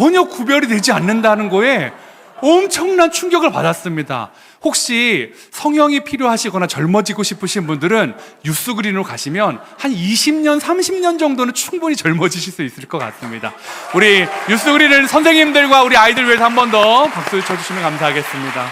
전혀 구별이 되지 않는다는 거에 엄청난 충격을 받았습니다. 혹시 성형이 필요하시거나 젊어지고 싶으신 분들은 유스그린으로 가시면 한 20년, 30년 정도는 충분히 젊어지실 수 있을 것 같습니다. 우리 유스그린을 선생님들과 우리 아이들 위해서 한 번 더 박수 쳐주시면 감사하겠습니다.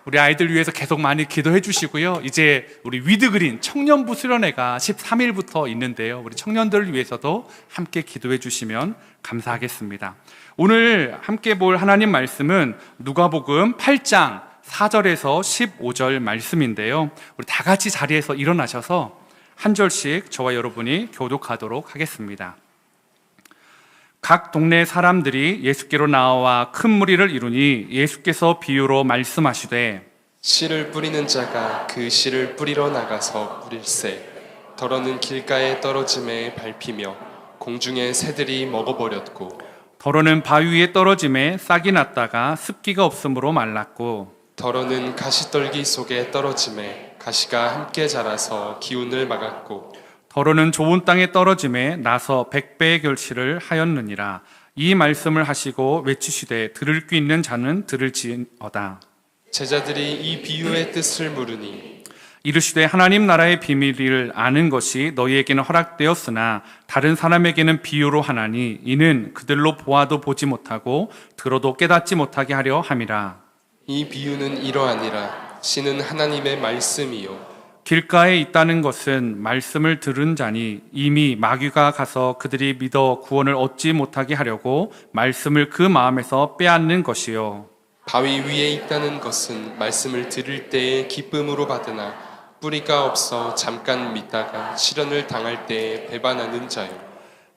우리 아이들 위해서 계속 많이 기도해 주시고요. 이제 우리 위드그린 청년부 수련회가 13일부터 있는데요. 우리 청년들을 위해서도 함께 기도해 주시면 감사하겠습니다. 오늘 함께 볼 하나님 말씀은 누가복음 8장 4절에서 15절 말씀인데요. 우리 다 같이 자리에서 일어나셔서 한 절씩 저와 여러분이 교독하도록 하겠습니다. 각 동네 사람들이 예수께로 나와 큰 무리를 이루니 예수께서 비유로 말씀하시되 씨를 뿌리는 자가 그 씨를 뿌리러 나가서 뿌릴새 더러는 길가에 떨어짐에 밟히며 공중의 새들이 먹어버렸고 더러는 바위 위에 떨어짐에 싹이 났다가 습기가 없으므로 말랐고 더러는 가시떨기 속에 떨어짐에 가시가 함께 자라서 기운을 막았고 더러는 좋은 땅에 떨어짐에 나서 100배의 결실을 하였느니라. 이 말씀을 하시고 외치시되 들을 귀 있는 자는 들을지어다. 제자들이 이 비유의 뜻을 물으니 이르시되 하나님 나라의 비밀을 아는 것이 너희에게는 허락되었으나 다른 사람에게는 비유로 하나니 이는 그들로 보아도 보지 못하고 들어도 깨닫지 못하게 하려 함이라. 이 비유는 이러하니라. 씨는 하나님의 말씀이요 길가에 있다는 것은 말씀을 들은 자니 이미 마귀가 가서 그들이 믿어 구원을 얻지 못하게 하려고 말씀을 그 마음에서 빼앗는 것이요 바위 위에 있다는 것은 말씀을 들을 때에 기쁨으로 받으나 뿌리가 없어 잠깐 믿다가 시련을 당할 때에 배반하는 자요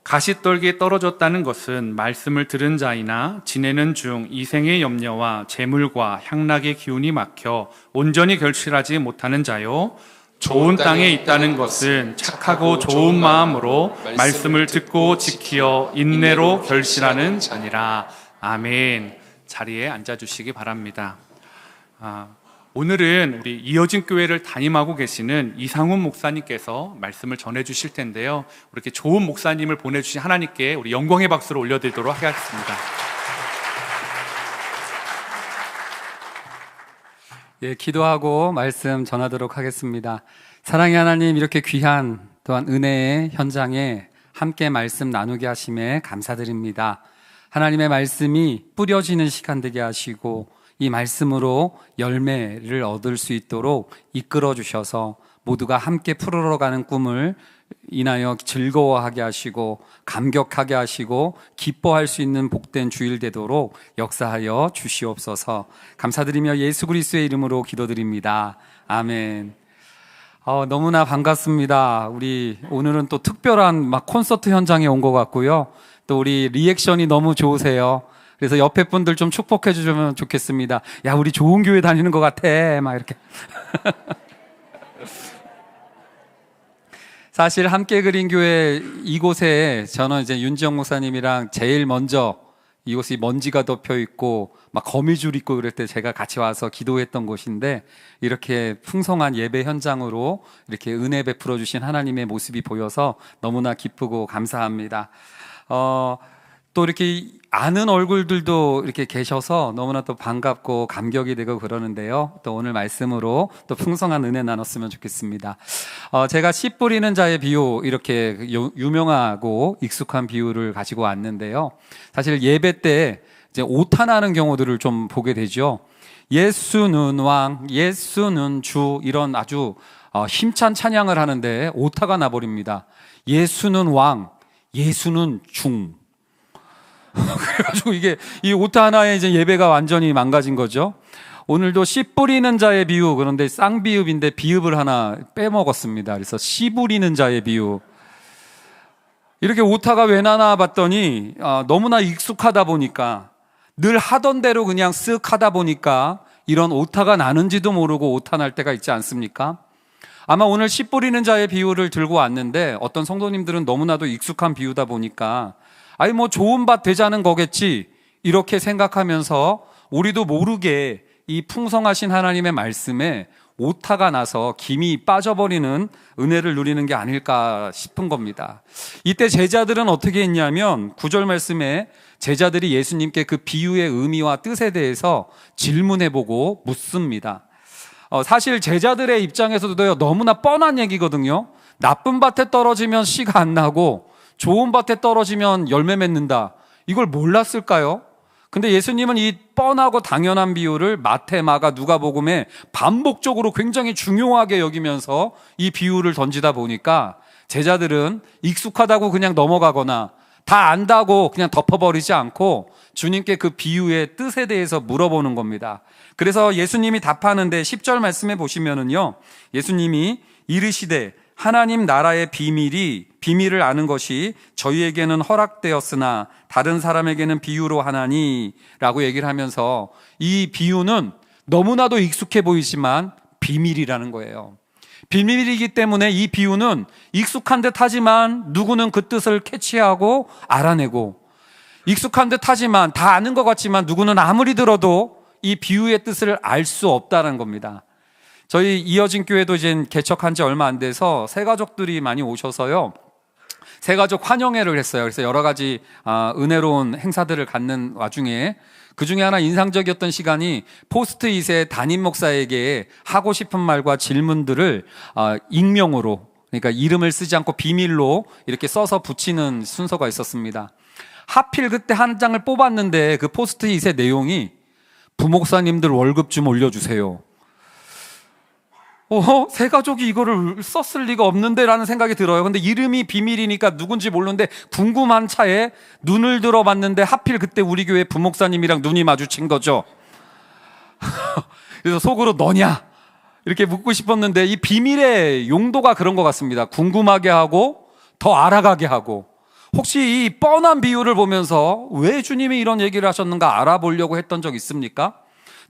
가시떨기에 떨어졌다는 것은 말씀을 들은 자이나 지내는 중 이생의 염려와 재물과 향락의 기운이 막혀 온전히 결실하지 못하는 자요 좋은 땅에 있다는 것은 착하고 좋은 마음으로 말씀을 듣고 지키어 인내로 결실하는 자니라. 아멘. 자리에 앉아주시기 바랍니다. 오늘은 우리 이어진 교회를 담임하고 계시는 이상훈 목사님께서 말씀을 전해주실 텐데요. 이렇게 좋은 목사님을 보내주신 하나님께 우리 영광의 박수를 올려드리도록 하겠습니다. 예, 기도하고 말씀 전하도록 하겠습니다. 사랑의 하나님, 이렇게 귀한 또한 은혜의 현장에 함께 말씀 나누게 하심에 감사드립니다. 하나님의 말씀이 뿌려지는 시간 되게 하시고 이 말씀으로 열매를 얻을 수 있도록 이끌어 주셔서 모두가 함께 풀어가는 꿈을 인하여 즐거워하게 하시고 감격하게 하시고 기뻐할 수 있는 복된 주일 되도록 역사하여 주시옵소서. 감사드리며 예수 그리스도의 이름으로 기도드립니다. 아멘. 너무나 반갑습니다. 우리 오늘은 또 특별한 콘서트 현장에 온 것 같고요. 또 우리 리액션이 너무 좋으세요. 그래서 옆에 분들 좀 축복해 주시면 좋겠습니다. 야, 우리 좋은 교회 다니는 것 같아. 막 이렇게. 사실 함께 그린 교회 이곳에 저는 이제 윤지영 목사님이랑 제일 먼저 이곳이 먼지가 덮여 있고 막 거미줄 있고 그럴 때 제가 같이 와서 기도했던 곳인데 이렇게 풍성한 예배 현장으로 이렇게 은혜 베풀어 주신 하나님의 모습이 보여서 너무나 기쁘고 감사합니다. 또 이렇게 아는 얼굴들도 이렇게 계셔서 너무나 또 반갑고 감격이 되고 그러는데요. 또 오늘 말씀으로 또 풍성한 은혜 나눴으면 좋겠습니다. 제가 씨 뿌리는 자의 비유, 이렇게 유명하고 익숙한 비유를 가지고 왔는데요. 사실 예배 때 이제 오타나는 경우들을 좀 보게 되죠. 예수는 왕, 예수는 주, 이런 아주 힘찬 찬양을 하는데 오타가 나버립니다. 예수는 왕, 예수는 중. 그래가지고 이 오타 하나에 이제 예배가 완전히 망가진 거죠. 오늘도 씨 뿌리는 자의 비유, 그런데 쌍비읍인데 비읍을 하나 빼먹었습니다. 그래서 씨 부리는 자의 비유. 이렇게 오타가 왜 나나 봤더니 너무나 익숙하다 보니까 늘 하던 대로 그냥 쓱 하다 보니까 이런 오타가 나는지도 모르고 오타 날 때가 있지 않습니까? 아마 오늘 씨 뿌리는 자의 비유를 들고 왔는데 어떤 성도님들은 너무나도 익숙한 비유다 보니까 아니 뭐 좋은 밭 되자는 거겠지 이렇게 생각하면서 우리도 모르게 이 풍성하신 하나님의 말씀에 오타가 나서 김이 빠져버리는 은혜를 누리는 게 아닐까 싶은 겁니다. 이때 제자들은 어떻게 했냐면 9절 말씀에 제자들이 예수님께 그 비유의 의미와 뜻에 대해서 질문해보고 묻습니다. 사실 제자들의 입장에서도 너무나 뻔한 얘기거든요. 나쁜 밭에 떨어지면 씨가 안 나고 좋은 밭에 떨어지면 열매 맺는다. 이걸 몰랐을까요? 근데 예수님은 이 뻔하고 당연한 비유를 마태, 마가, 누가복음에 반복적으로 굉장히 중요하게 여기면서 이 비유를 던지다 보니까 제자들은 익숙하다고 그냥 넘어가거나 다 안다고 그냥 덮어버리지 않고 주님께 그 비유의 뜻에 대해서 물어보는 겁니다. 그래서 예수님이 답하는데 10절 말씀해 보시면은요, 예수님이 이르시되 하나님 나라의 비밀을 아는 것이 저희에게는 허락되었으나 다른 사람에게는 비유로 하나니 라고 얘기를 하면서 이 비유는 너무나도 익숙해 보이지만 비밀이라는 거예요. 비밀이기 때문에 이 비유는 익숙한 듯 하지만 누구는 그 뜻을 캐치하고 알아내고, 익숙한 듯 하지만 다 아는 것 같지만 누구는 아무리 들어도 이 비유의 뜻을 알 수 없다는 겁니다. 저희 이어진 교회도 이제 개척한 지 얼마 안 돼서 새가족들이 많이 오셔서요, 새가족 환영회를 했어요. 그래서 여러 가지 은혜로운 행사들을 갖는 와중에 그 중에 하나 인상적이었던 시간이 포스트잇에 담임 목사에게 하고 싶은 말과 질문들을 익명으로, 그러니까 이름을 쓰지 않고 비밀로 이렇게 써서 붙이는 순서가 있었습니다. 하필 그때 한 장을 뽑았는데 그 포스트잇의 내용이 부목사님들 월급 좀 올려주세요. 새 가족이 이거를 썼을 리가 없는데 라는 생각이 들어요. 근데 이름이 비밀이니까 누군지 모르는데 궁금한 차에 눈을 들어봤는데 하필 그때 우리 교회 부목사님이랑 눈이 마주친 거죠. 그래서 속으로 너냐? 이렇게 묻고 싶었는데 이 비밀의 용도가 그런 것 같습니다. 궁금하게 하고 더 알아가게 하고, 혹시 이 뻔한 비유를 보면서 왜 주님이 이런 얘기를 하셨는가 알아보려고 했던 적 있습니까?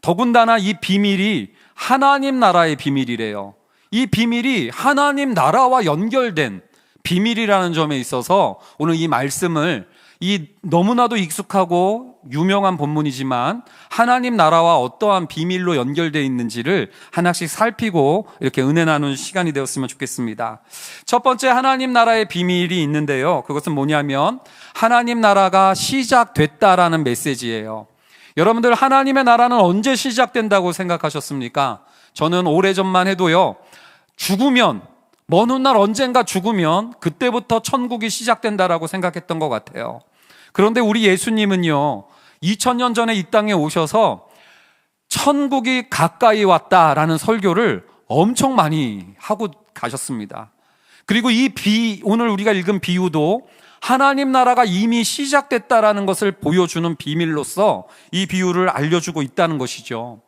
더군다나 이 비밀이 하나님 나라의 비밀이래요. 이 비밀이 하나님 나라와 연결된 비밀이라는 점에 있어서 오늘 이 말씀을, 이 너무나도 익숙하고 유명한 본문이지만 하나님 나라와 어떠한 비밀로 연결되어 있는지를 하나씩 살피고 이렇게 은혜 나누는 시간이 되었으면 좋겠습니다. 첫 번째 하나님 나라의 비밀이 있는데요, 그것은 뭐냐면 하나님 나라가 시작됐다라는 메시지예요. 여러분들, 하나님의 나라는 언제 시작된다고 생각하셨습니까? 저는 오래전만 해도요, 죽으면, 먼 훗날 언젠가 죽으면 그때부터 천국이 시작된다라고 생각했던 것 같아요. 그런데 우리 예수님은요, 2000년 전에 이 땅에 오셔서 천국이 가까이 왔다라는 설교를 엄청 많이 하고 가셨습니다. 그리고 오늘 우리가 읽은 비유도 하나님 나라가 이미 시작됐다라는 것을 보여주는 비밀로서 이 비유를 알려주고 있다는 것이죠.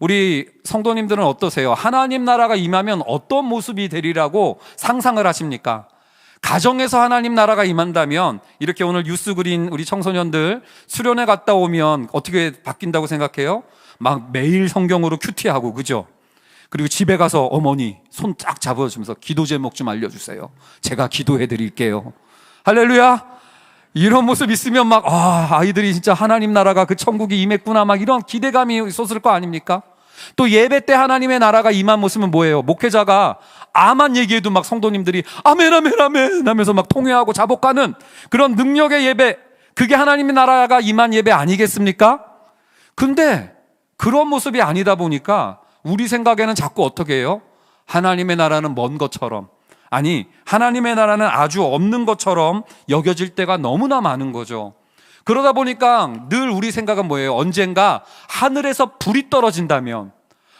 우리 성도님들은 어떠세요? 하나님 나라가 임하면 어떤 모습이 되리라고 상상을 하십니까? 가정에서 하나님 나라가 임한다면, 이렇게 오늘 뉴스 그린 우리 청소년들 수련회 갔다 오면 어떻게 바뀐다고 생각해요? 막 매일 성경으로 큐티하고, 그죠? 그리고 집에 가서 어머니 손 쫙 잡아주면서 기도 제목 좀 알려주세요. 제가 기도해 드릴게요. 할렐루야! 이런 모습 있으면 아이들이 진짜 하나님 나라가, 그 천국이 임했구나, 이런 기대감이 솟을 거 아닙니까? 또 예배 때 하나님의 나라가 임한 모습은 뭐예요? 목회자가 아만 얘기해도 성도님들이 아멘 아멘 아멘 하면서 통회하고 자복하는 그런 능력의 예배, 그게 하나님의 나라가 임한 예배 아니겠습니까? 근데 그런 모습이 아니다 보니까 우리 생각에는 자꾸 어떻게 해요? 하나님의 나라는 먼 것처럼, 아니 하나님의 나라는 아주 없는 것처럼 여겨질 때가 너무나 많은 거죠. 그러다 보니까 늘 우리 생각은 뭐예요? 언젠가 하늘에서 불이 떨어진다면,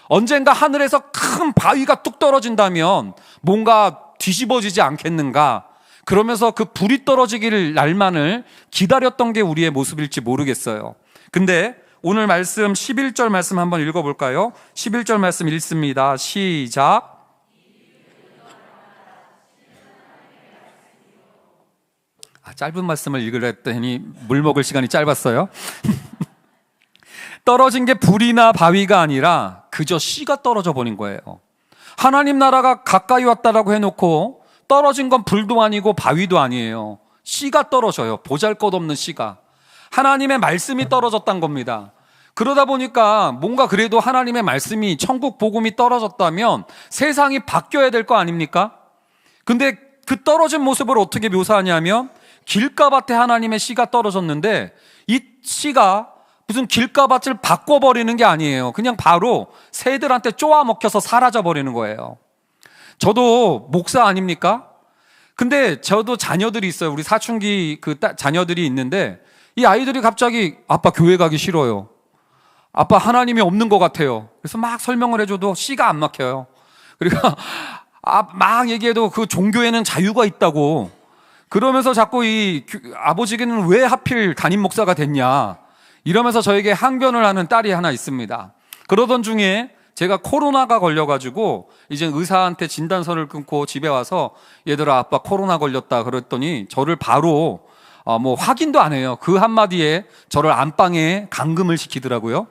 언젠가 하늘에서 큰 바위가 뚝 떨어진다면 뭔가 뒤집어지지 않겠는가, 그러면서 그 불이 떨어지길 날만을 기다렸던 게 우리의 모습일지 모르겠어요. 근데 오늘 말씀 11절 말씀 한번 읽어볼까요? 11절 말씀 읽습니다. 시작. 짧은 말씀을 읽으려 했더니 물 먹을 시간이 짧았어요. 떨어진 게 불이나 바위가 아니라 그저 씨가 떨어져 버린 거예요. 하나님 나라가 가까이 왔다라고 해놓고 떨어진 건 불도 아니고 바위도 아니에요. 씨가 떨어져요. 보잘것없는 씨가. 하나님의 말씀이 떨어졌단 겁니다. 그러다 보니까 뭔가 그래도 하나님의 말씀이 천국 복음이 떨어졌다면 세상이 바뀌어야 될 거 아닙니까? 근데 그 떨어진 모습을 어떻게 묘사하냐면 길가밭에 하나님의 씨가 떨어졌는데 이 씨가 무슨 길가밭을 바꿔버리는 게 아니에요. 그냥 바로 새들한테 쪼아먹혀서 사라져버리는 거예요. 저도 목사 아닙니까? 근데 저도 자녀들이 있어요. 우리 사춘기 자녀들이 있는데 이 아이들이 갑자기 아빠 교회 가기 싫어요. 아빠 하나님이 없는 것 같아요. 그래서 막 설명을 해줘도 씨가 안 막혀요. 그러니까 막 얘기해도 그 종교에는 자유가 있다고 그러면서 자꾸 아버지는 왜 하필 담임 목사가 됐냐 이러면서 저에게 항변을 하는 딸이 하나 있습니다. 그러던 중에 제가 코로나가 걸려가지고 이제 의사한테 진단서를 끊고 집에 와서 얘들아 아빠 코로나 걸렸다 그랬더니 저를 바로 확인도 안 해요. 그 한마디에 저를 안방에 감금을 시키더라고요.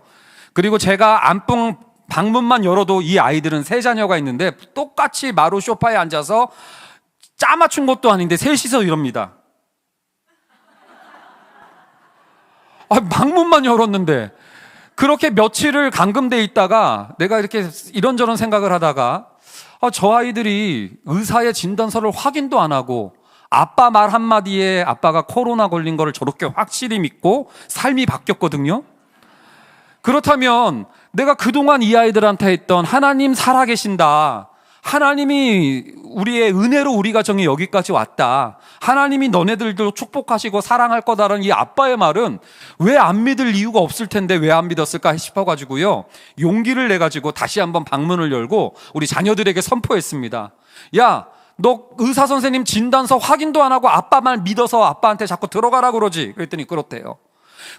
그리고 제가 안방 방문만 열어도 이 아이들은 세 자녀가 있는데 똑같이 마루 소파에 앉아서 짜 맞춘 것도 아닌데 셋이서 이럽니다. 방문만 열었는데 그렇게 며칠을 감금돼 있다가 내가 이렇게 이런저런 생각을 하다가 저 아이들이 의사의 진단서를 확인도 안 하고 아빠 말 한마디에 아빠가 코로나 걸린 거를 저렇게 확실히 믿고 삶이 바뀌었거든요. 그렇다면 내가 그동안 이 아이들한테 했던 하나님 살아계신다, 하나님이 우리의 은혜로 우리 가정이 여기까지 왔다, 하나님이 너네들도 축복하시고 사랑할 거다라는 이 아빠의 말은 왜 안 믿을 이유가 없을 텐데 왜 안 믿었을까 싶어가지고요, 용기를 내가지고 다시 한번 방문을 열고 우리 자녀들에게 선포했습니다. 야, 너 의사 선생님 진단서 확인도 안 하고 아빠 말 믿어서 아빠한테 자꾸 들어가라 그러지? 그랬더니 그렇대요.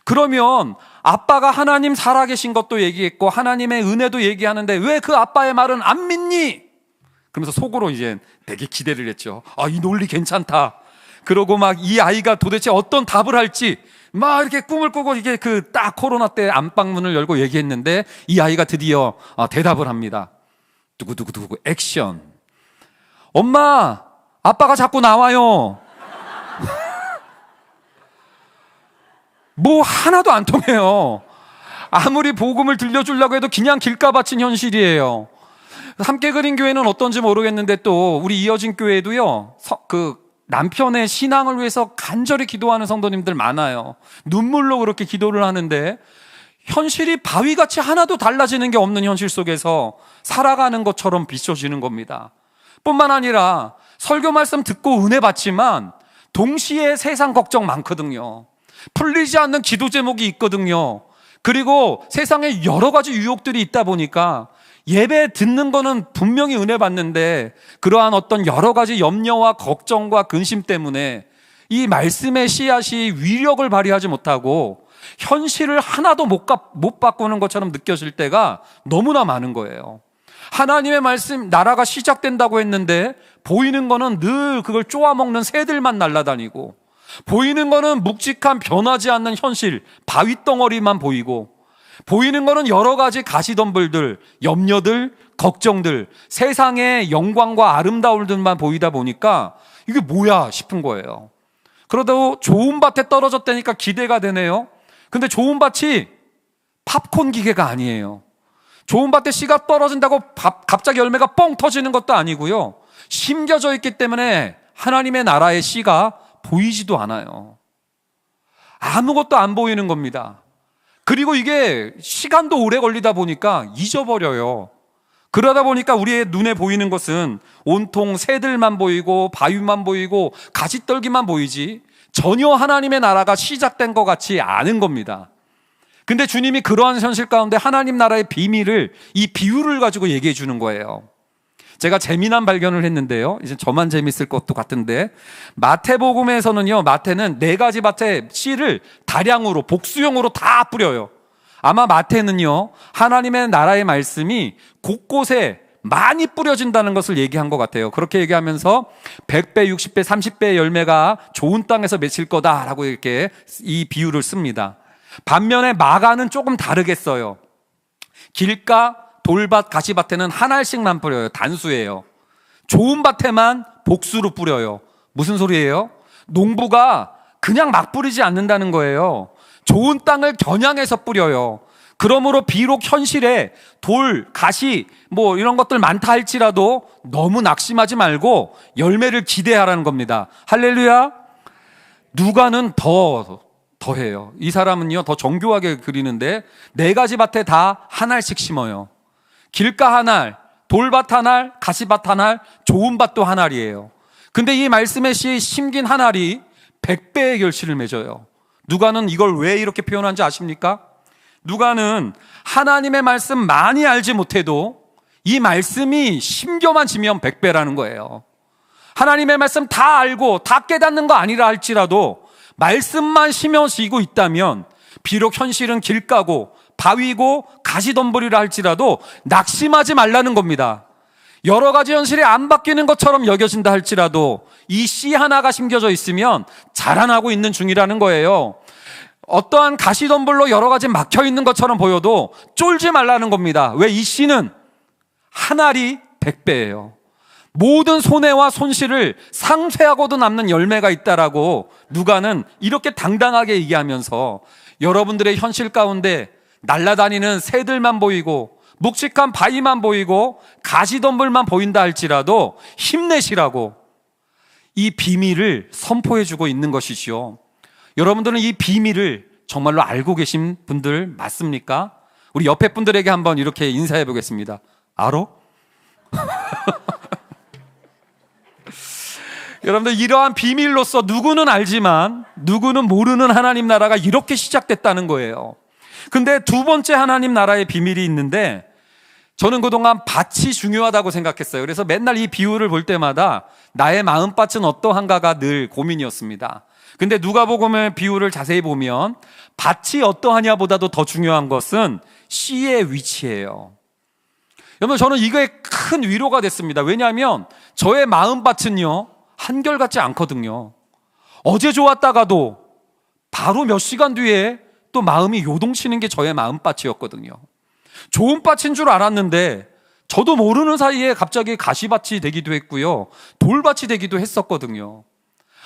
그러면 아빠가 하나님 살아계신 것도 얘기했고 하나님의 은혜도 얘기하는데 왜 그 아빠의 말은 안 믿니? 그러면서 속으로 이제 되게 기대를 했죠. 이 논리 괜찮다. 그러고 막 이 아이가 도대체 어떤 답을 할지 막 이렇게 꿈을 꾸고 이게 딱 코로나 때 안방문을 열고 얘기했는데 이 아이가 드디어 대답을 합니다. 두구두구두구 액션. 엄마, 아빠가 자꾸 나와요. 뭐 하나도 안 통해요. 아무리 복음을 들려주려고 해도 그냥 길가 바친 현실이에요. 함께 그린 교회는 어떤지 모르겠는데 또 우리 이어진 교회도요, 남편의 신앙을 위해서 간절히 기도하는 성도님들 많아요. 눈물로 그렇게 기도를 하는데 현실이 바위같이 하나도 달라지는 게 없는 현실 속에서 살아가는 것처럼 비춰지는 겁니다. 뿐만 아니라 설교 말씀 듣고 은혜 받지만 동시에 세상 걱정 많거든요. 풀리지 않는 기도 제목이 있거든요. 그리고 세상에 여러 가지 유혹들이 있다 보니까 예배 듣는 거는 분명히 은혜 받는데 그러한 어떤 여러 가지 염려와 걱정과 근심 때문에 이 말씀의 씨앗이 위력을 발휘하지 못하고 현실을 하나도 못 바꾸는 것처럼 느껴질 때가 너무나 많은 거예요. 하나님의 말씀, 나라가 시작된다고 했는데 보이는 거는 늘 그걸 쪼아먹는 새들만 날아다니고 보이는 거는 묵직한 변하지 않는 현실, 바위덩어리만 보이고 보이는 거는 여러 가지 가시덤불들, 염려들, 걱정들, 세상의 영광과 아름다움들만 보이다 보니까 이게 뭐야 싶은 거예요. 그러다 좋은 밭에 떨어졌다니까 기대가 되네요. 근데 좋은 밭이 팝콘 기계가 아니에요. 좋은 밭에 씨가 떨어진다고 갑자기 열매가 뻥 터지는 것도 아니고요, 심겨져 있기 때문에 하나님의 나라의 씨가 보이지도 않아요. 아무것도 안 보이는 겁니다. 그리고 이게 시간도 오래 걸리다 보니까 잊어버려요. 그러다 보니까 우리의 눈에 보이는 것은 온통 새들만 보이고 바위만 보이고 가시떨기만 보이지 전혀 하나님의 나라가 시작된 것 같지 않은 겁니다. 근데 주님이 그러한 현실 가운데 하나님 나라의 비밀을, 이 비유를 가지고 얘기해 주는 거예요. 제가 재미난 발견을 했는데요, 이제 저만 재밌을 것도 같은데, 마태복음에서는요, 마태는 4가지 밭에 씨를 다량으로 복수용으로 다 뿌려요. 아마 마태는요, 하나님의 나라의 말씀이 곳곳에 많이 뿌려진다는 것을 얘기한 것 같아요. 그렇게 얘기하면서 100배, 60배, 30배의 열매가 좋은 땅에서 맺힐 거다라고 이렇게 이 비유를 씁니다. 반면에 마가는 조금 다르겠어요. 길가, 돌밭, 가시밭에는 한 알씩만 뿌려요. 단수예요. 좋은 밭에만 복수로 뿌려요. 무슨 소리예요? 농부가 그냥 막 뿌리지 않는다는 거예요. 좋은 땅을 겨냥해서 뿌려요. 그러므로 비록 현실에 돌, 가시 뭐 이런 것들 많다 할지라도 너무 낙심하지 말고 열매를 기대하라는 겁니다. 할렐루야. 누가는 더해요. 이 사람은요 더 정교하게 그리는데 4가지 밭에 다 한 알씩 심어요. 길가 한 알, 돌밭 한 알, 가시밭 한 알, 좋은 밭도 한 알이에요. 근데 이 말씀의 씨에 심긴 한 알이 100배의 결실을 맺어요. 누가는 이걸 왜 이렇게 표현한지 아십니까? 누가는 하나님의 말씀 많이 알지 못해도 이 말씀이 심겨만 지면 100배라는 거예요. 하나님의 말씀 다 알고 다 깨닫는 거 아니라 할지라도 말씀만 심어지고 있다면 비록 현실은 길가고 바위고 가시덤불이라 할지라도 낙심하지 말라는 겁니다. 여러 가지 현실이 안 바뀌는 것처럼 여겨진다 할지라도 이 씨 하나가 심겨져 있으면 자라나고 있는 중이라는 거예요. 어떠한 가시덤불로 여러 가지 막혀 있는 것처럼 보여도 쫄지 말라는 겁니다. 왜? 이 씨는 한 알이 100배예요. 모든 손해와 손실을 상쇄하고도 남는 열매가 있다라고 누가는 이렇게 당당하게 얘기하면서 여러분들의 현실 가운데 날아다니는 새들만 보이고 묵직한 바위만 보이고 가시덤불만 보인다 할지라도 힘내시라고 이 비밀을 선포해주고 있는 것이지요. 여러분들은 이 비밀을 정말로 알고 계신 분들 맞습니까? 우리 옆에 분들에게 한번 이렇게 인사해 보겠습니다. 알아? 여러분들, 이러한 비밀로서 누구는 알지만 누구는 모르는 하나님 나라가 이렇게 시작됐다는 거예요. 근데 두 번째 하나님 나라의 비밀이 있는데, 저는 그동안 밭이 중요하다고 생각했어요. 그래서 맨날 이 비유를 볼 때마다 나의 마음밭은 어떠한가가 늘 고민이었습니다. 근데 누가복음의 비유를 자세히 보면 밭이 어떠하냐보다도 더 중요한 것은 씨의 위치예요. 여러분, 저는 이거에 큰 위로가 됐습니다. 왜냐하면 저의 마음밭은요 한결같지 않거든요. 어제 좋았다가도 바로 몇 시간 뒤에 또 마음이 요동치는 게 저의 마음밭이었거든요. 좋은 밭인 줄 알았는데 저도 모르는 사이에 갑자기 가시밭이 되기도 했고요, 돌밭이 되기도 했었거든요.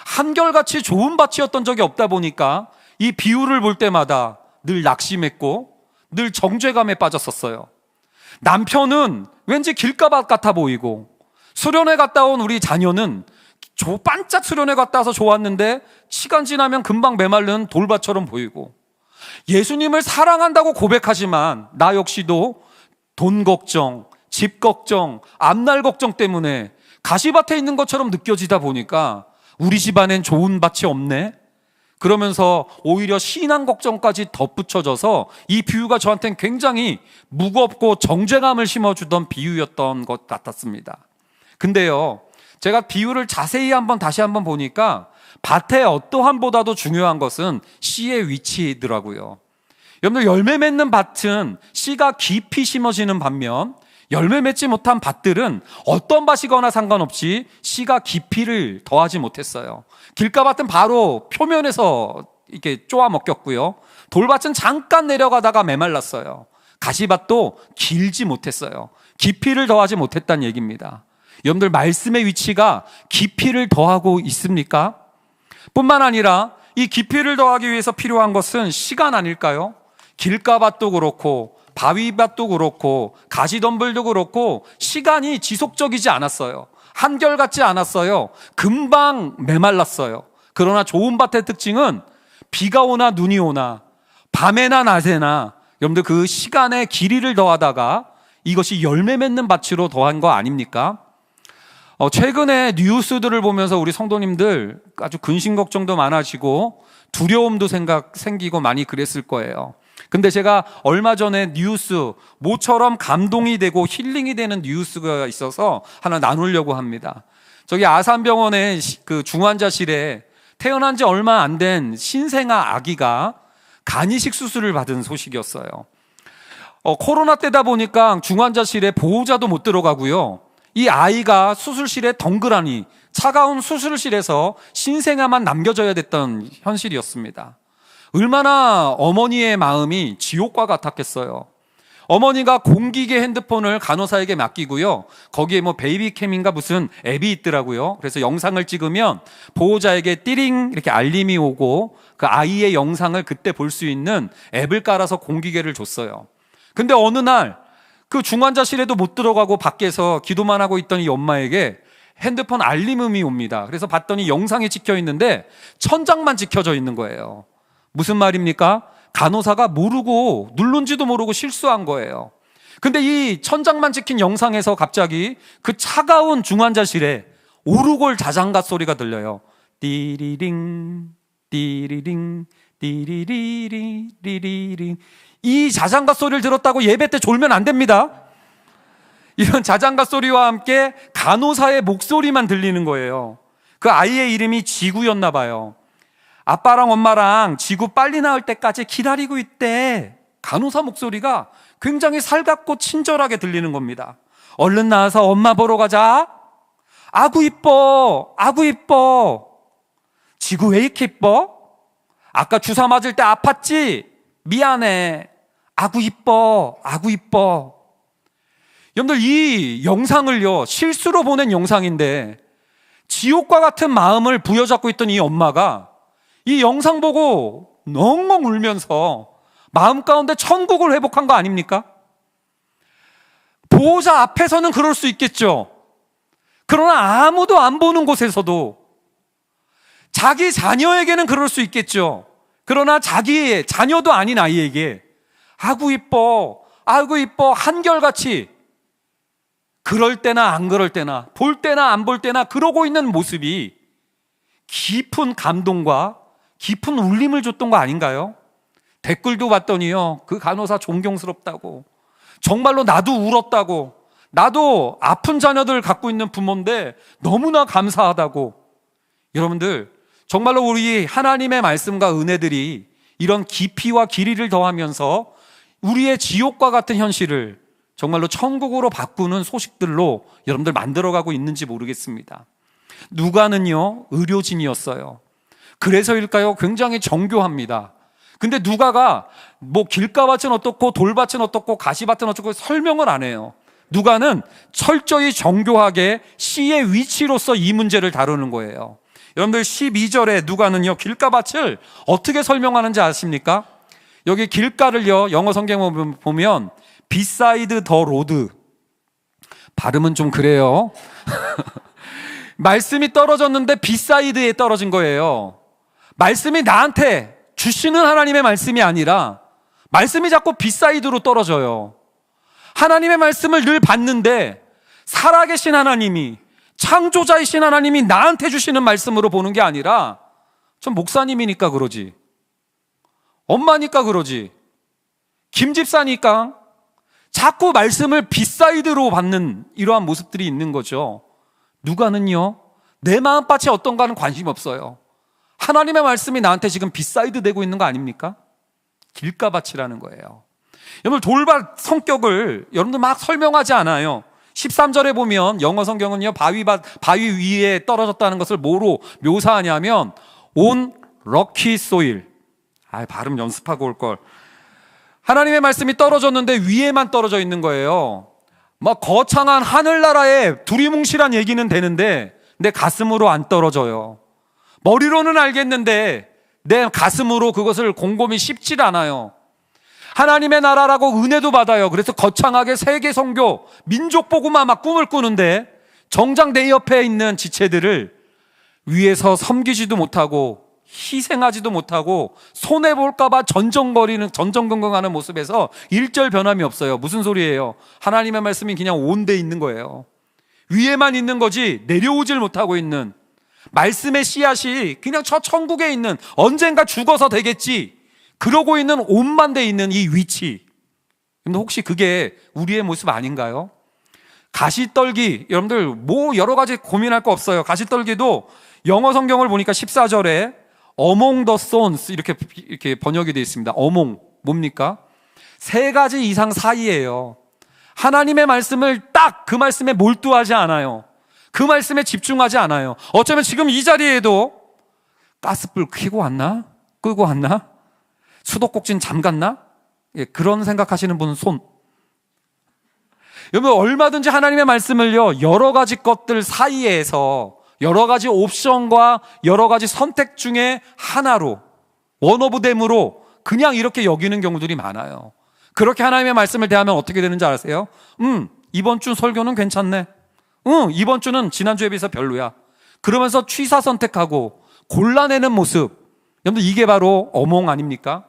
한결같이 좋은 밭이었던 적이 없다 보니까 이 비유를 볼 때마다 늘 낙심했고 늘 정죄감에 빠졌었어요. 남편은 왠지 길가밭 같아 보이고, 수련회 갔다 온 우리 자녀는 반짝 수련회 갔다 와서 좋았는데 시간 지나면 금방 메말른 돌밭처럼 보이고, 예수님을 사랑한다고 고백하지만 나 역시도 돈 걱정, 집 걱정, 앞날 걱정 때문에 가시밭에 있는 것처럼 느껴지다 보니까 우리 집안엔 좋은 밭이 없네? 그러면서 오히려 신앙 걱정까지 덧붙여져서 이 비유가 저한테는 굉장히 무겁고 정죄감을 심어주던 비유였던 것 같았습니다. 근데요, 제가 비유를 자세히 다시 한번 보니까 밭의 어떠함보다도 중요한 것은 씨의 위치더라고요. 여러분들, 열매 맺는 밭은 씨가 깊이 심어지는 반면 열매 맺지 못한 밭들은 어떤 밭이거나 상관없이 씨가 깊이를 더하지 못했어요. 길가밭은 바로 표면에서 이렇게 쪼아 먹겼고요, 돌밭은 잠깐 내려가다가 메말랐어요. 가시밭도 길지 못했어요. 깊이를 더하지 못했다는 얘기입니다. 여러분들, 말씀의 위치가 깊이를 더하고 있습니까? 뿐만 아니라 이 깊이를 더하기 위해서 필요한 것은 시간 아닐까요? 길가밭도 그렇고 바위밭도 그렇고 가시덤불도 그렇고 시간이 지속적이지 않았어요. 한결같지 않았어요. 금방 메말랐어요. 그러나 좋은 밭의 특징은 비가 오나 눈이 오나 밤에나 낮에나 여러분들 그 시간에 길이를 더하다가 이것이 열매 맺는 밭으로 더한 거 아닙니까? 최근에 뉴스들을 보면서 우리 성도님들 아주 근심 걱정도 많아지고 두려움도 생기고 많이 그랬을 거예요. 근데 제가 얼마 전에 뉴스, 모처럼 감동이 되고 힐링이 되는 뉴스가 있어서 하나 나누려고 합니다. 저기 아산병원의 그 중환자실에 태어난 지 얼마 안 된 신생아 아기가 간이식 수술을 받은 소식이었어요. 코로나 때다 보니까 중환자실에 보호자도 못 들어가고요, 이 아이가 수술실에 덩그라니 차가운 수술실에서 신생아만 남겨져야 됐던 현실이었습니다. 얼마나 어머니의 마음이 지옥과 같았겠어요. 어머니가 공기계 핸드폰을 간호사에게 맡기고요. 거기에 뭐 베이비캠인가 무슨 앱이 있더라고요. 그래서 영상을 찍으면 보호자에게 띠링 이렇게 알림이 오고 그 아이의 영상을 그때 볼 수 있는 앱을 깔아서 공기계를 줬어요. 근데 어느 날 그 중환자실에도 못 들어가고 밖에서 기도만 하고 있던 이 엄마에게 핸드폰 알림음이 옵니다. 그래서 봤더니 영상이 찍혀 있는데 천장만 찍혀져 있는 거예요. 무슨 말입니까? 간호사가 모르고 누른지도 모르고 실수한 거예요. 근데 이 천장만 찍힌 영상에서 갑자기 그 차가운 중환자실에 오르골 자장가 소리가 들려요. 띠리링 띠리링 띠리리리 리리링. 이 자장가 소리를 들었다고 예배 때 졸면 안 됩니다. 이런 자장가 소리와 함께 간호사의 목소리만 들리는 거예요. 그 아이의 이름이 지구였나 봐요. 아빠랑 엄마랑 지구 빨리 나을 때까지 기다리고 있대. 간호사 목소리가 굉장히 살갑고 친절하게 들리는 겁니다. 얼른 나와서 엄마 보러 가자. 아구 이뻐, 아구 이뻐. 지구 왜 이렇게 이뻐? 아까 주사 맞을 때 아팠지? 미안해. 아구 이뻐, 아구 이뻐. 여러분들 이 영상을요, 실수로 보낸 영상인데 지옥과 같은 마음을 부여잡고 있던 이 엄마가 이 영상 보고 엉엉 울면서 마음 가운데 천국을 회복한 거 아닙니까? 보호자 앞에서는 그럴 수 있겠죠. 그러나 아무도 안 보는 곳에서도 자기 자녀에게는 그럴 수 있겠죠. 그러나 자기의 자녀도 아닌 아이에게 아구 이뻐, 아구 이뻐 한결같이 그럴 때나 안 그럴 때나 볼 때나 안 볼 때나 그러고 있는 모습이 깊은 감동과 깊은 울림을 줬던 거 아닌가요? 댓글도 봤더니요, 그 간호사 존경스럽다고, 정말로 나도 울었다고, 나도 아픈 자녀들 갖고 있는 부모인데 너무나 감사하다고. 여러분들 정말로 우리 하나님의 말씀과 은혜들이 이런 깊이와 길이를 더하면서 우리의 지옥과 같은 현실을 정말로 천국으로 바꾸는 소식들로 여러분들 만들어가고 있는지 모르겠습니다. 누가는요, 의료진이었어요. 그래서일까요? 굉장히 정교합니다. 근데 누가가 뭐 길가밭은 어떻고 돌밭은 어떻고 가시밭은 어떻고 설명을 안 해요. 누가는 철저히 정교하게 시의 위치로서 이 문제를 다루는 거예요. 여러분들 12절에 누가는요, 길가밭을 어떻게 설명하는지 아십니까? 여기 길가를요, 영어 성경 보면 beside the road. 발음은 좀 그래요. 말씀이 떨어졌는데 beside에 떨어진 거예요. 말씀이 나한테 주시는 하나님의 말씀이 아니라 말씀이 자꾸 beside로 떨어져요. 하나님의 말씀을 늘 받는데 살아계신 하나님이, 창조자이신 하나님이 나한테 주시는 말씀으로 보는 게 아니라 전 목사님이니까 그러지, 엄마니까 그러지, 김집사니까 자꾸 말씀을 비사이드로 받는 이러한 모습들이 있는 거죠. 누가는요, 내 마음밭이 어떤가는 관심 없어요. 하나님의 말씀이 나한테 지금 비사이드 되고 있는 거 아닙니까? 길가밭이라는 거예요. 여러분, 돌밭 성격을 여러분들 막 설명하지 않아요. 13절에 보면 영어 성경은요, 바위 위에 떨어졌다는 것을 뭐로 묘사하냐면 on rocky soil. 발음 연습하고 올 걸. 하나님의 말씀이 떨어졌는데 위에만 떨어져 있는 거예요. 막 거창한 하늘나라의 두리뭉실한 얘기는 되는데 내 가슴으로 안 떨어져요. 머리로는 알겠는데 내 가슴으로 그것을 곰곰이 씹질 않아요. 하나님의 나라라고 은혜도 받아요. 그래서 거창하게 세계 선교, 민족 복음화 막 꿈을 꾸는데 정작 내 옆에 있는 지체들을 위에서 섬기지도 못하고 희생하지도 못하고 손해볼까봐 전전긍긍하는 모습에서 일절 변함이 없어요. 무슨 소리예요? 하나님의 말씀이 그냥 온데 있는 거예요. 위에만 있는 거지 내려오질 못하고 있는, 말씀의 씨앗이 그냥 저 천국에 있는, 언젠가 죽어서 되겠지 그러고 있는, 온만 돼 있는 이 위치. 근데 혹시 그게 우리의 모습 아닌가요? 가시떨기, 여러분들 뭐 여러 가지 고민할 거 없어요. 가시떨기도 영어 성경을 보니까 14절에 among the thorns 이렇게 번역이 되어 있습니다. among 뭡니까? 세 가지 이상 사이예요. 하나님의 말씀을 딱 그 말씀에 몰두하지 않아요. 그 말씀에 집중하지 않아요. 어쩌면 지금 이 자리에도 가스불 켜고 왔나? 끄고 왔나? 수도꼭지는 잠갔나? 예, 그런 생각하시는 분은 손. 여러분, 얼마든지 하나님의 말씀을요, 여러 가지 것들 사이에서 여러 가지 옵션과 여러 가지 선택 중에 하나로, 원 오브 댐으로 그냥 이렇게 여기는 경우들이 많아요. 그렇게 하나님의 말씀을 대하면 어떻게 되는지 아세요? 이번 주 설교는 괜찮네. 이번 주는 지난주에 비해서 별로야. 그러면서 취사 선택하고 골라내는 모습. 여러분들, 이게 바로 어몽 아닙니까?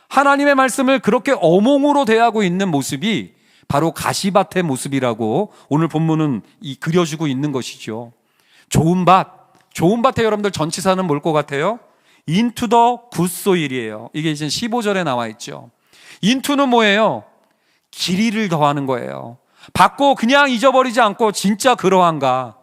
하나님의 말씀을 그렇게 어몽으로 대하고 있는 모습이 바로 가시밭의 모습이라고 오늘 본문은 그려주고 있는 것이죠. 좋은 밭에 여러분들 전치사는 뭘 것 같아요? Into the good soil이에요. 이게 이제 15절에 나와 있죠. Into는 뭐예요? 길이를 더하는 거예요. 받고 그냥 잊어버리지 않고 진짜 그러한가?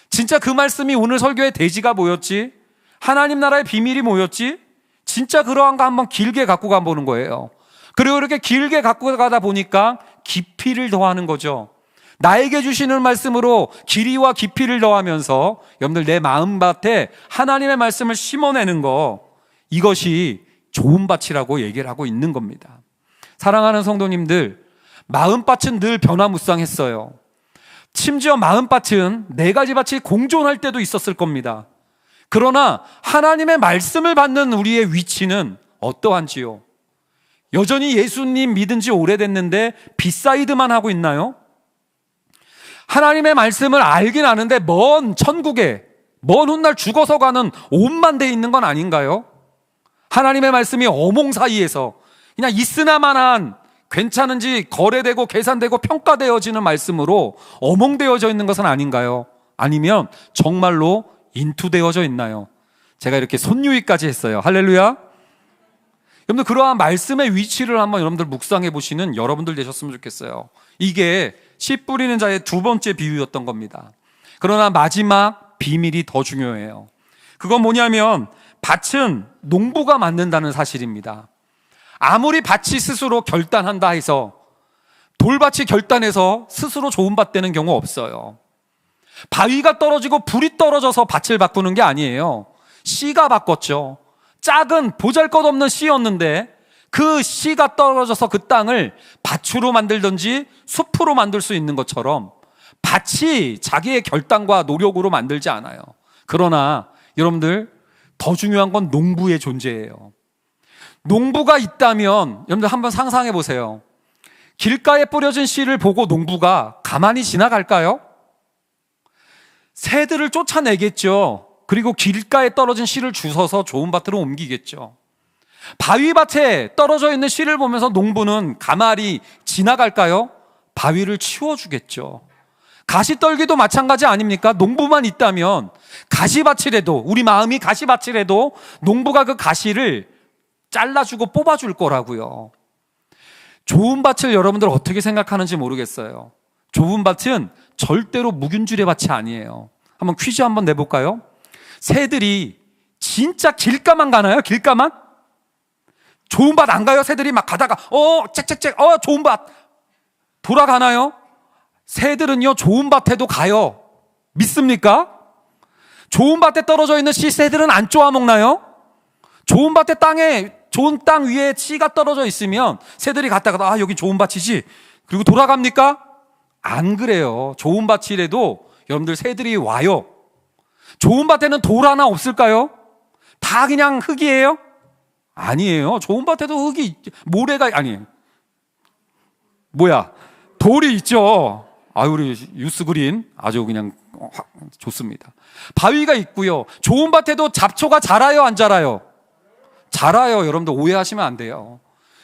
진짜 그 말씀이 오늘 설교의 대지가 뭐였지? 하나님 나라의 비밀이 뭐였지? 진짜 그러한가 한번 길게 갖고 가보는 거예요. 그리고 이렇게 길게 갖고 가다 보니까 깊이를 더하는 거죠. 나에게 주시는 말씀으로 길이와 깊이를 더하면서 여러분들 내 마음밭에 하나님의 말씀을 심어내는 거, 이것이 좋은 밭이라고 얘기를 하고 있는 겁니다. 사랑하는 성도님들, 마음밭은 늘 변화무쌍했어요. 심지어 마음밭은 네 가지 밭이 공존할 때도 있었을 겁니다. 그러나 하나님의 말씀을 받는 우리의 위치는 어떠한지요? 여전히 예수님 믿은 지 오래됐는데 빗사이드만 하고 있나요? 하나님의 말씀을 알긴 아는데 먼 천국에 먼 훗날 죽어서 가는 옷만 돼 있는 건 아닌가요? 하나님의 말씀이 어몽 사이에서 그냥 있으나마나 괜찮은지 거래되고 계산되고 평가되어지는 말씀으로 어몽되어져 있는 것은 아닌가요? 아니면 정말로 인투되어져 있나요? 제가 이렇게 손유의까지 했어요. 할렐루야. 여러분들, 그러한 말씀의 위치를 한번 여러분들 묵상해 보시는 여러분들 되셨으면 좋겠어요. 이게 씨 뿌리는 자의 두 번째 비유였던 겁니다. 그러나 마지막 비밀이 더 중요해요. 그건 뭐냐면 밭은 농부가 만든다는 사실입니다. 아무리 밭이 스스로 결단한다 해서, 돌밭이 결단해서 스스로 좋은 밭 되는 경우 없어요. 바위가 떨어지고 불이 떨어져서 밭을 바꾸는 게 아니에요. 씨가 바꿨죠. 작은 보잘것없는 씨였는데 그 씨가 떨어져서 그 땅을 밭으로 만들든지 숲으로 만들 수 있는 것처럼 밭이 자기의 결단과 노력으로 만들지 않아요. 그러나 여러분들, 더 중요한 건 농부의 존재예요. 농부가 있다면 여러분들 한번 상상해 보세요. 길가에 뿌려진 씨를 보고 농부가 가만히 지나갈까요? 새들을 쫓아내겠죠. 그리고 길가에 떨어진 씨를 주워서 좋은 밭으로 옮기겠죠. 바위밭에 떨어져 있는 씨를 보면서 농부는 가만히 지나갈까요? 바위를 치워주겠죠. 가시떨기도 마찬가지 아닙니까? 농부만 있다면 가시밭이라도, 우리 마음이 가시밭이라도 농부가 그 가시를 잘라주고 뽑아줄 거라고요. 좋은 밭을 여러분들 어떻게 생각하는지 모르겠어요. 좋은 밭은 절대로 묵은줄의 밭이 아니에요. 한번 퀴즈 한번 내볼까요? 새들이 진짜 길가만 가나요? 길가만? 좋은 밭 안 가요? 새들이 막 가다가 짹짹짹 좋은 밭 돌아가나요? 새들은요, 좋은 밭에도 가요. 믿습니까? 좋은 밭에 떨어져 있는 씨 새들은 안 쪼아 먹나요? 좋은 밭에 좋은 땅 위에 씨가 떨어져 있으면 새들이 갔다가 여기 좋은 밭이지, 그리고 돌아갑니까? 안 그래요. 좋은 밭이라도 여러분들 새들이 와요. 좋은 밭에는 돌 하나 없을까요? 다 그냥 흙이에요? 아니에요. 좋은 밭에도 흙이, 모래가, 아니에요. 돌이 있죠. 우리 유스그린 아주 그냥 좋습니다. 바위가 있고요. 좋은 밭에도 잡초가 자라요, 안 자라요? 자라요. 여러분들 오해하시면 안 돼요.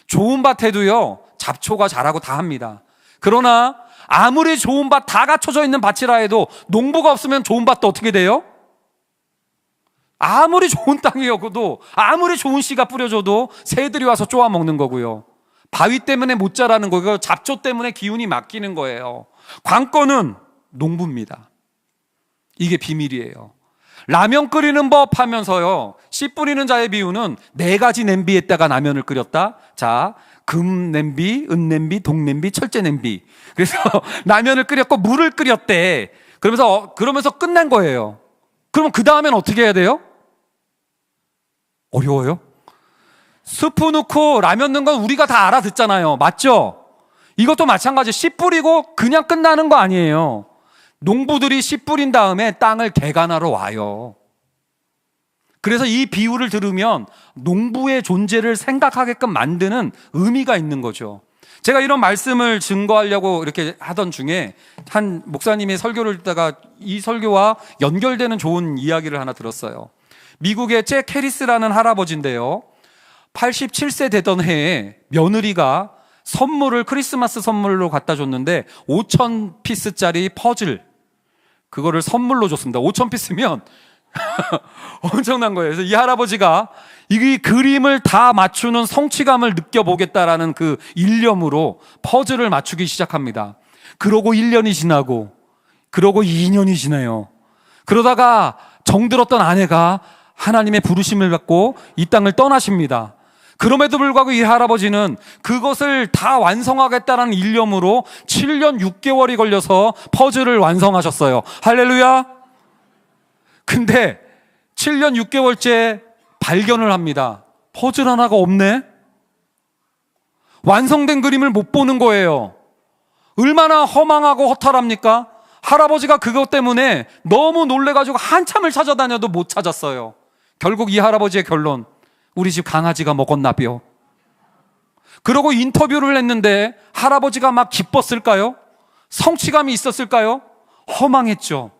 좋은 밭에도요, 잡초가 자라고 다 합니다. 그러나 아무리 좋은 밭 다 갖춰져 있는 밭이라 해도 농부가 없으면 좋은 밭도 어떻게 돼요? 아무리 좋은 땅이어도, 아무리 좋은 씨가 뿌려져도 새들이 와서 쪼아 먹는 거고요. 바위 때문에 못 자라는 거고요. 잡초 때문에 기운이 막히는 거예요. 관건은 농부입니다. 이게 비밀이에요. 라면 끓이는 법 하면서요, 씨 뿌리는 자의 비유는 4가지 냄비에다가 라면을 끓였다. 자, 금 냄비, 은 냄비, 동 냄비, 철제 냄비. 그래서 라면을 끓였고 물을 끓였대. 그러면서 끝난 거예요. 그러면 그 다음엔 어떻게 해야 돼요? 어려워요? 스프 넣고 라면 넣은 건 우리가 다 알아듣잖아요. 맞죠? 이것도 마찬가지. 씨 뿌리고 그냥 끝나는 거 아니에요. 농부들이 씨 뿌린 다음에 땅을 개간하러 와요. 그래서 이 비유를 들으면 농부의 존재를 생각하게끔 만드는 의미가 있는 거죠. 제가 이런 말씀을 증거하려고 이렇게 하던 중에 한 목사님의 설교를 듣다가 이 설교와 연결되는 좋은 이야기를 하나 들었어요. 미국의 잭 캐리스라는 할아버지인데요, 87세 되던 해에 며느리가 선물을, 크리스마스 선물로 갖다 줬는데 5,000피스짜리 퍼즐, 그거를 선물로 줬습니다. 5,000피스면 엄청난 거예요. 그래서 이 할아버지가 이 그림을 다 맞추는 성취감을 느껴보겠다라는 그 일념으로 퍼즐을 맞추기 시작합니다. 그러고 1년이 지나고, 그러고 2년이 지나요. 그러다가 정들었던 아내가 하나님의 부르심을 받고 이 땅을 떠나십니다. 그럼에도 불구하고 이 할아버지는 그것을 다 완성하겠다는 일념으로 7년 6개월이 걸려서 퍼즐을 완성하셨어요. 할렐루야! 근데 7년 6개월째 발견을 합니다. 퍼즐 하나가 없네? 완성된 그림을 못 보는 거예요. 얼마나 허망하고 허탈합니까? 할아버지가 그것 때문에 너무 놀래가지고 한참을 찾아다녀도 못 찾았어요. 결국 이 할아버지의 결론, 우리 집 강아지가 먹었나벼. 그러고 인터뷰를 했는데 할아버지가 막 기뻤을까요? 성취감이 있었을까요? 허망했죠.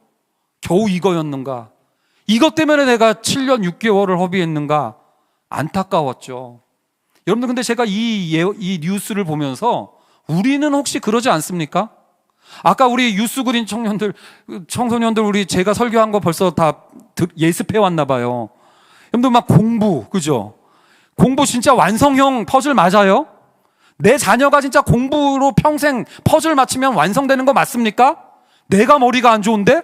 겨우 이거였는가? 이것 때문에 내가 7년 6개월을 허비했는가? 안타까웠죠. 여러분들, 근데 제가 이 뉴스를 보면서 우리는 혹시 그러지 않습니까? 아까 우리 유스 그린 청소년들 우리 제가 설교한 거 벌써 다 예습해 왔나 봐요. 여러분들 막 공부, 그죠? 공부 진짜 완성형 퍼즐 맞아요? 내 자녀가 진짜 공부로 평생 퍼즐 맞추면 완성되는 거 맞습니까? 내가 머리가 안 좋은데?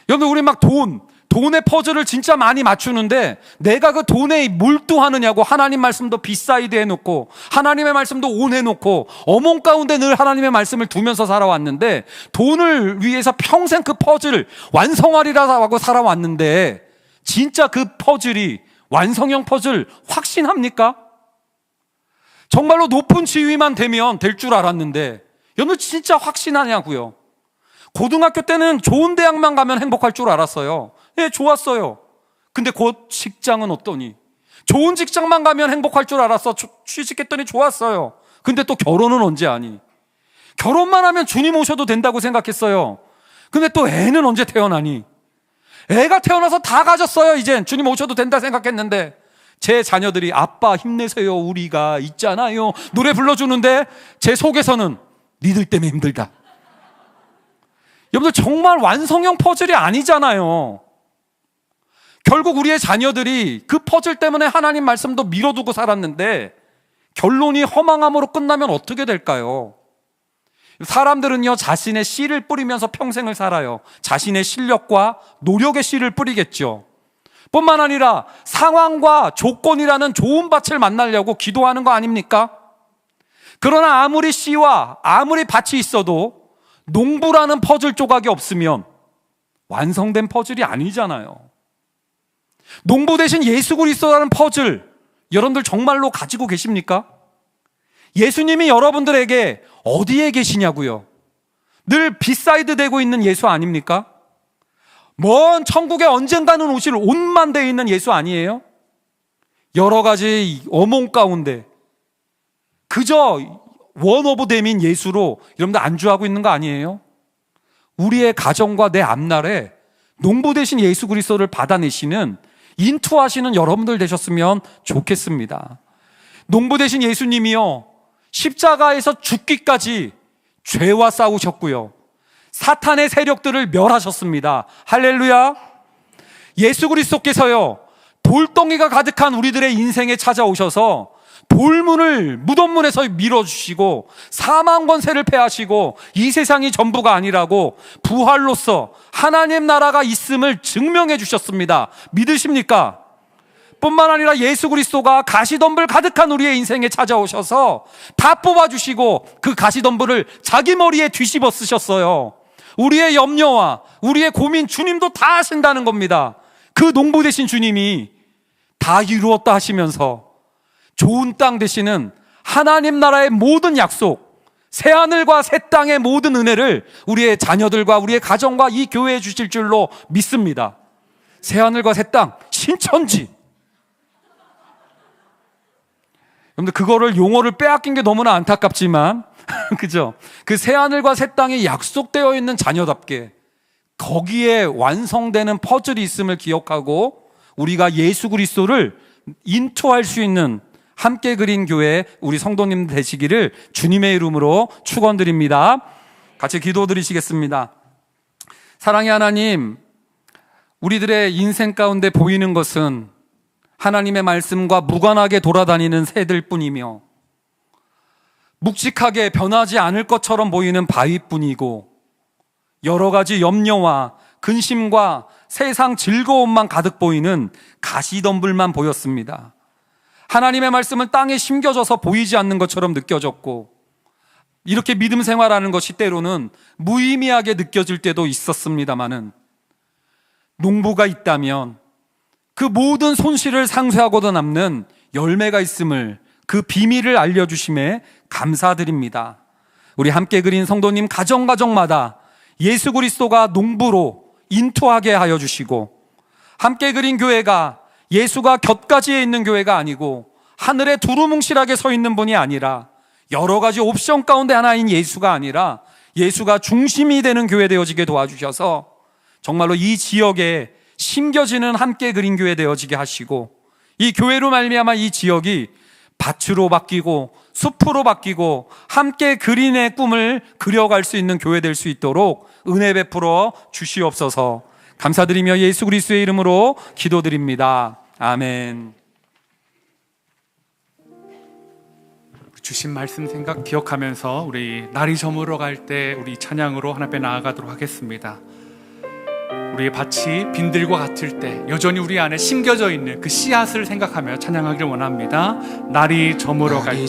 여러분, 우리 막 돈의 퍼즐을 진짜 많이 맞추는데 내가 그 돈에 몰두하느냐고. 하나님 말씀도 비사이드 해놓고 하나님의 말씀도 온 해놓고 어몽 가운데 늘 하나님의 말씀을 두면서 살아왔는데 돈을 위해서 평생 그 퍼즐을 완성하리라고 살아왔는데 진짜 그 퍼즐이 완성형 퍼즐 확신합니까? 정말로 높은 지위만 되면 될 줄 알았는데 여러분 진짜 확신하냐고요? 고등학교 때는 좋은 대학만 가면 행복할 줄 알았어요. 예, 좋았어요. 근데 곧 직장은 어떠니? 좋은 직장만 가면 행복할 줄 알았어. 취직했더니 좋았어요. 근데 또 결혼은 언제 하니? 결혼만 하면 주님 오셔도 된다고 생각했어요. 근데 또 애는 언제 태어나니? 애가 태어나서 다 가졌어요. 이젠 주님 오셔도 된다 생각했는데 제 자녀들이 아빠 힘내세요, 우리가 있잖아요 노래 불러주는데 제 속에서는 니들 때문에 힘들다. 여러분들 정말 완성형 퍼즐이 아니잖아요. 결국 우리의 자녀들이 그 퍼즐 때문에 하나님 말씀도 미뤄두고 살았는데 결론이 허망함으로 끝나면 어떻게 될까요? 사람들은요, 자신의 씨를 뿌리면서 평생을 살아요. 자신의 실력과 노력의 씨를 뿌리겠죠. 뿐만 아니라 상황과 조건이라는 좋은 밭을 만나려고 기도하는 거 아닙니까? 그러나 아무리 씨와 아무리 밭이 있어도 농부라는 퍼즐 조각이 없으면 완성된 퍼즐이 아니잖아요. 농부 대신 예수 그리스도라는 퍼즐, 여러분들 정말로 가지고 계십니까? 예수님이 여러분들에게 어디에 계시냐고요? 늘 비사이드 되고 있는 예수 아닙니까? 먼 천국에 언젠가는 오실 옷만 돼 있는 예수 아니에요? 여러 가지 어몽 가운데 그저 원 오브 댐인 예수로 여러분들 안주하고 있는 거 아니에요? 우리의 가정과 내 앞날에 농부 대신 예수 그리스도를 받아내시는 인투하시는 여러분들 되셨으면 좋겠습니다. 농부 대신 예수님이요, 십자가에서 죽기까지 죄와 싸우셨고요, 사탄의 세력들을 멸하셨습니다. 할렐루야. 예수 그리스도께서요, 돌덩이가 가득한 우리들의 인생에 찾아오셔서 돌문을 무덤문에서 밀어주시고 사망 권세를 패하시고 이 세상이 전부가 아니라고 부활로서 하나님 나라가 있음을 증명해 주셨습니다. 믿으십니까? 뿐만 아니라 예수 그리스도가 가시덤불 가득한 우리의 인생에 찾아오셔서 다 뽑아주시고 그 가시덤불을 자기 머리에 뒤집어 쓰셨어요. 우리의 염려와 우리의 고민 주님도 다 하신다는 겁니다. 그 농부 되신 주님이 다 이루었다 하시면서 좋은 땅 되시는 하나님 나라의 모든 약속, 새하늘과 새 땅의 모든 은혜를 우리의 자녀들과 우리의 가정과 이 교회에 주실 줄로 믿습니다. 새하늘과 새 땅, 신천지. 여러분들 그거를 용어를 빼앗긴 게 너무나 안타깝지만 그죠? 그 새하늘과 새 땅이 약속되어 있는 자녀답게 거기에 완성되는 퍼즐이 있음을 기억하고 우리가 예수 그리스도를 인투할 수 있는 함께 그린 교회 우리 성도님 되시기를 주님의 이름으로 축원드립니다. 같이 기도드리시겠습니다. 사랑의 하나님, 우리들의 인생 가운데 보이는 것은 하나님의 말씀과 무관하게 돌아다니는 새들 뿐이며 묵직하게 변하지 않을 것처럼 보이는 바위뿐이고 여러 가지 염려와 근심과 세상 즐거움만 가득 보이는 가시덤불만 보였습니다. 하나님의 말씀은 땅에 심겨져서 보이지 않는 것처럼 느껴졌고 이렇게 믿음 생활하는 것이 때로는 무의미하게 느껴질 때도 있었습니다마는 농부가 있다면 그 모든 손실을 상쇄하고도 남는 열매가 있음을 그 비밀을 알려주심에 감사드립니다. 우리 함께 그린 성도님 가정마다 예수 그리스도가 농부로 인투하게 하여 주시고 함께 그린 교회가 예수가 곁가지에 있는 교회가 아니고 하늘에 두루뭉실하게 서 있는 분이 아니라 여러 가지 옵션 가운데 하나인 예수가 아니라 예수가 중심이 되는 교회 되어지게 도와주셔서 정말로 이 지역에 심겨지는 함께 그린 교회 되어지게 하시고 이 교회로 말미암아 이 지역이 밭으로 바뀌고 숲으로 바뀌고 함께 그린의 꿈을 그려갈 수 있는 교회 될 수 있도록 은혜 베풀어 주시옵소서. 감사드리며 예수 그리스도의 이름으로 기도드립니다. 아멘. 주신 말씀 생각 기억하면서 우리 날이 저물어 갈 때 우리 찬양으로 하나님 앞에 나아가도록 하겠습니다. 우리의 밭이 빈들과 같을 때 여전히 우리 안에 심겨져 있는 그 씨앗을 생각하며 찬양하기를 원합니다. 날이 저물어 갈 때